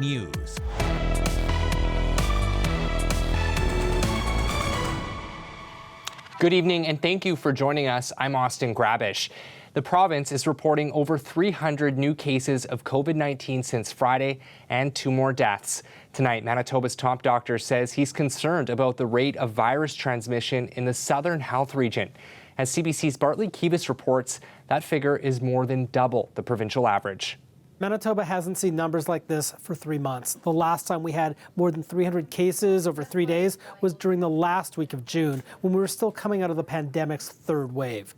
News. Good evening and thank you for joining us. I'm Austin Grabish. The province is reporting over 300 new cases of COVID-19 since Friday and 2 more deaths. Tonight, Manitoba's top doctor says he's concerned about the rate of virus transmission in the Southern Health region. As CBC's Bartley Kivas reports, that figure is more than double the provincial average. Manitoba hasn't seen numbers like this for 3 months. The last time we had more than 300 cases over 3 days was during the last week of June, when we were still coming out of the pandemic's 3rd wave.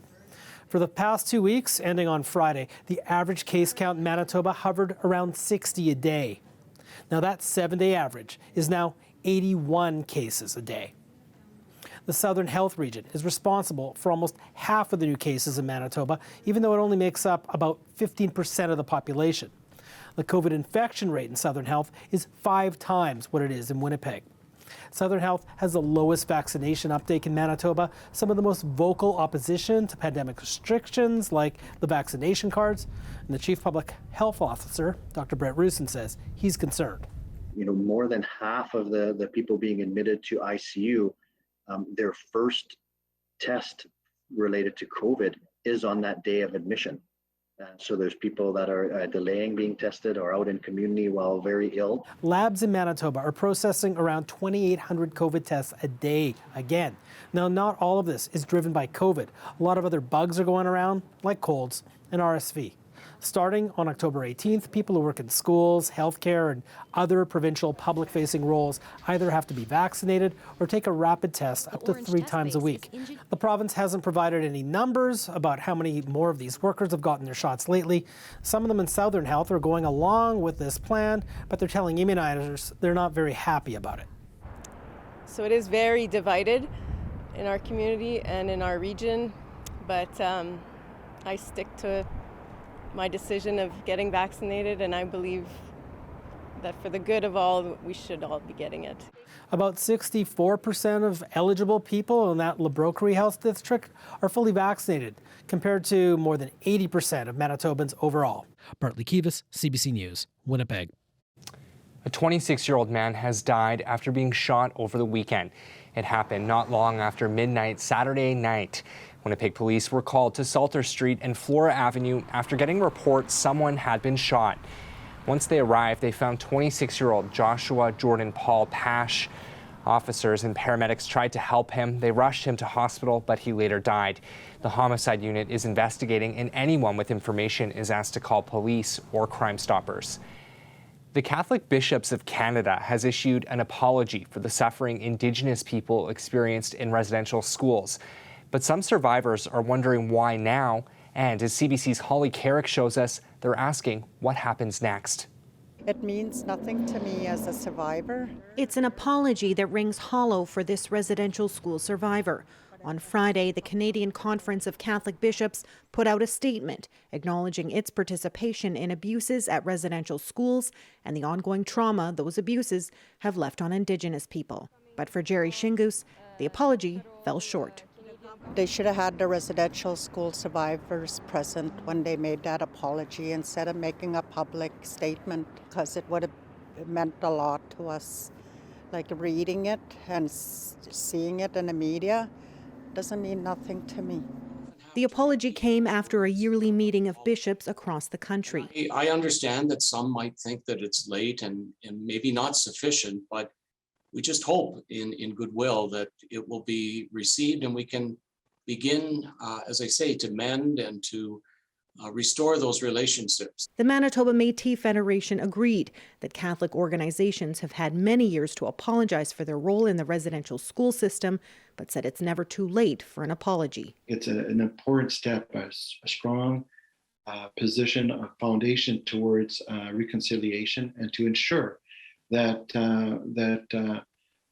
For the past 2 weeks, ending on Friday, the average case count in Manitoba hovered around 60 a day. Now that 7-day average is now 81 cases a day. The Southern Health region is responsible for almost half of the new cases in Manitoba, even though it only makes up about 15% of the population. The COVID infection rate in Southern Health is 5 times what it is in Winnipeg. Southern Health has the lowest vaccination uptake in Manitoba, some of the most vocal opposition to pandemic restrictions like the vaccination cards, and the Chief Public Health Officer, Dr. Brett Rusin, says he's concerned. More than half of the people being admitted to ICU, their first test related to COVID is on that day of admission. So there's people that are delaying being tested or out in community while very ill. Labs in Manitoba are processing around 2,800 COVID tests a day again. Now, not all of this is driven by COVID. A lot of other bugs are going around, like colds and RSV. Starting on October 18th, people who work in schools, healthcare, and other provincial public-facing roles either have to be vaccinated or take a rapid test up to 3 times a week. The province hasn't provided any numbers about how many more of these workers have gotten their shots lately. Some of them in Southern Health are going along with this plan, but they're telling immunizers they're not very happy about it. So it is very divided in our community and in our region, but I stick to my decision of getting vaccinated, and I believe that for the good of all, we should all be getting it. About 64% of eligible people in that Labroquerie Health District are fully vaccinated, compared to more than 80% of Manitobans overall. Bartley Kivas, CBC News, Winnipeg. A 26-year-old man has died after being shot over the weekend. It happened not long after midnight Saturday night. Winnipeg police were called to Salter Street and Flora Avenue after getting reports someone had been shot. Once they arrived, they found 26-year-old Joshua Jordan Paul Pash. Officers and paramedics tried to help him. They rushed him to hospital, but he later died. The homicide unit is investigating, and anyone with information is asked to call police or Crime Stoppers. The Catholic Bishops of Canada has issued an apology for the suffering Indigenous people experienced in residential schools. But some survivors are wondering why now, and as CBC's Holly Carrick shows us, they're asking what happens next. It means nothing to me as a survivor. It's an apology that rings hollow for this residential school survivor. On Friday, the Canadian Conference of Catholic Bishops put out a statement acknowledging its participation in abuses at residential schools and the ongoing trauma those abuses have left on Indigenous people. But for Jerry Shingus, the apology fell short. They should have had the residential school survivors present when they made that apology instead of making a public statement, because it would have meant a lot to us. Like reading it and seeing it in the media doesn't mean nothing to me. The apology came after a yearly meeting of bishops across the country. I understand that some might think that it's late and maybe not sufficient, but we just hope in goodwill that it will be received and we can begin, as I say, to mend and to restore those relationships. The Manitoba Métis Federation agreed that Catholic organizations have had many years to apologize for their role in the residential school system, but said it's never too late for an apology. It's an important step, a strong position, a foundation towards reconciliation, and to ensure that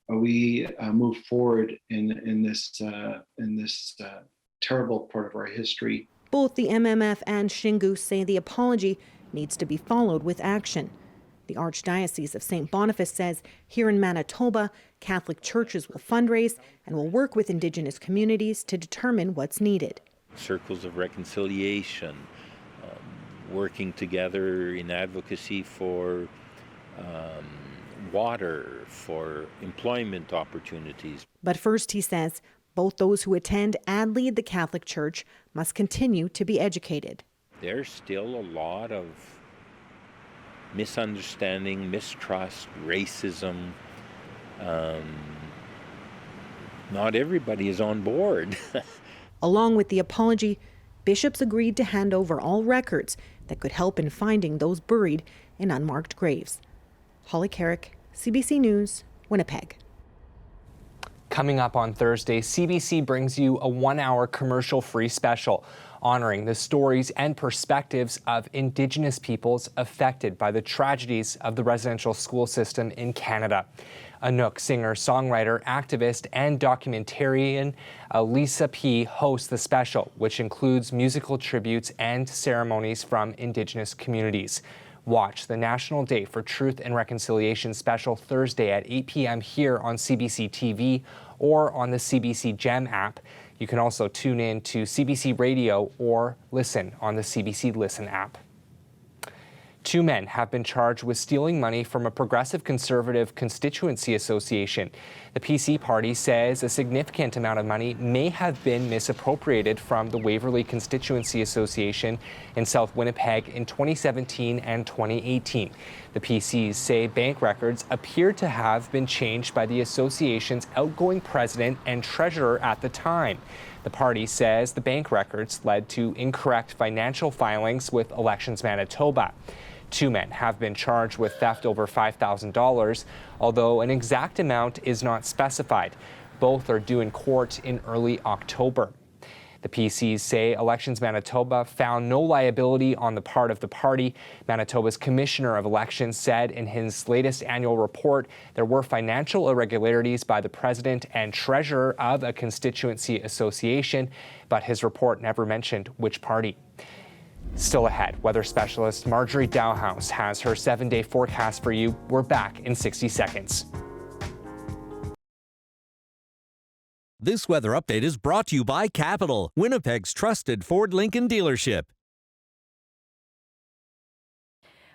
we move forward in this terrible part of our history. Both the MMF and Shingus say the apology needs to be followed with action. The Archdiocese of St. Boniface says here in Manitoba, Catholic churches will fundraise and will work with Indigenous communities to determine what's needed. Circles of reconciliation, working together in advocacy for water, for employment opportunities. But first, he says, both those who attend and lead the Catholic Church must continue to be educated. There's still a lot of misunderstanding, mistrust, racism. Not everybody is on board. Along with the apology, bishops agreed to hand over all records that could help in finding those buried in unmarked graves. Holly Carrick, CBC News, Winnipeg. Coming up on Thursday, CBC brings you a 1-hour commercial-free special honoring the stories and perspectives of Indigenous peoples affected by the tragedies of the residential school system in Canada. Anook singer, songwriter, activist, and documentarian Lisa P. hosts the special, which includes musical tributes and ceremonies from Indigenous communities. Watch the National Day for Truth and Reconciliation special Thursday at 8 p.m. here on CBC TV or on the CBC Gem app. You can also tune in to CBC Radio or listen on the CBC Listen app. 2 men have been charged with stealing money from a progressive conservative constituency association. The PC party says a significant amount of money may have been misappropriated from the Waverley Constituency Association in South Winnipeg in 2017 and 2018. The PCs say bank records appear to have been changed by the association's outgoing president and treasurer at the time. The party says the bank records led to incorrect financial filings with Elections Manitoba. 2 men have been charged with theft over $5,000, although an exact amount is not specified. Both are due in court in early October. The PCs say Elections Manitoba found no liability on the part of the party. Manitoba's Commissioner of Elections said in his latest annual report there were financial irregularities by the president and treasurer of a constituency association, but his report never mentioned which party. Still ahead, weather specialist Marjorie Dowhouse has her 7-day forecast for you. We're back in 60 seconds. This weather update is brought to you by Capital, Winnipeg's trusted Ford Lincoln dealership.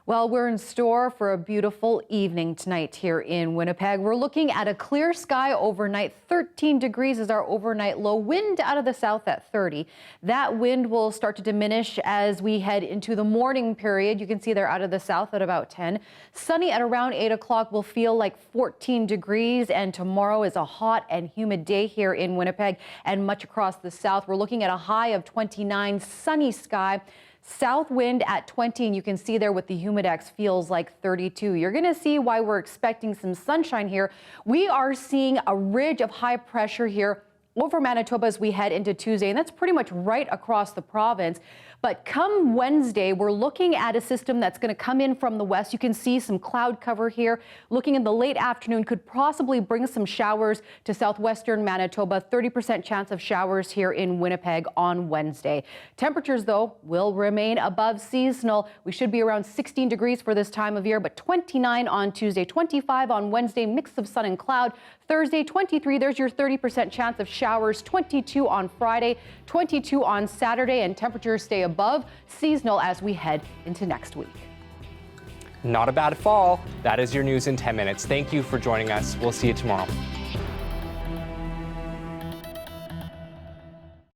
Well, we're in store for a beautiful evening tonight here in Winnipeg. We're looking at a clear sky overnight. 13 degrees is our overnight low. Wind out of the south at 30. That wind will start to diminish as we head into the morning period. You can see they're out of the south at about 10. Sunny at around 8 o'clock will feel like 14 degrees. And tomorrow is a hot and humid day here in Winnipeg and much across the south. We're looking at a high of 29, sunny sky. South wind at 20, and you can see there with the humidex feels like 32. You're going to see why we're expecting some sunshine here. We are seeing a ridge of high pressure here over Manitoba as we head into Tuesday, and that's pretty much right across the province. But come Wednesday, we're looking at a system that's going to come in from the west. You can see some cloud cover here. Looking in the late afternoon, could possibly bring some showers to southwestern Manitoba. 30% chance of showers here in Winnipeg on Wednesday. Temperatures, though, will remain above seasonal. We should be around 16 degrees for this time of year, but 29 on Tuesday, 25 on Wednesday, mix of sun and cloud. Thursday, 23, there's your 30% chance of showers. 22 on Friday, 22 on Saturday, and temperatures stay above seasonal as we head into next week. Not a bad fall. That is your news in 10 minutes. Thank you for joining us. We'll see you tomorrow.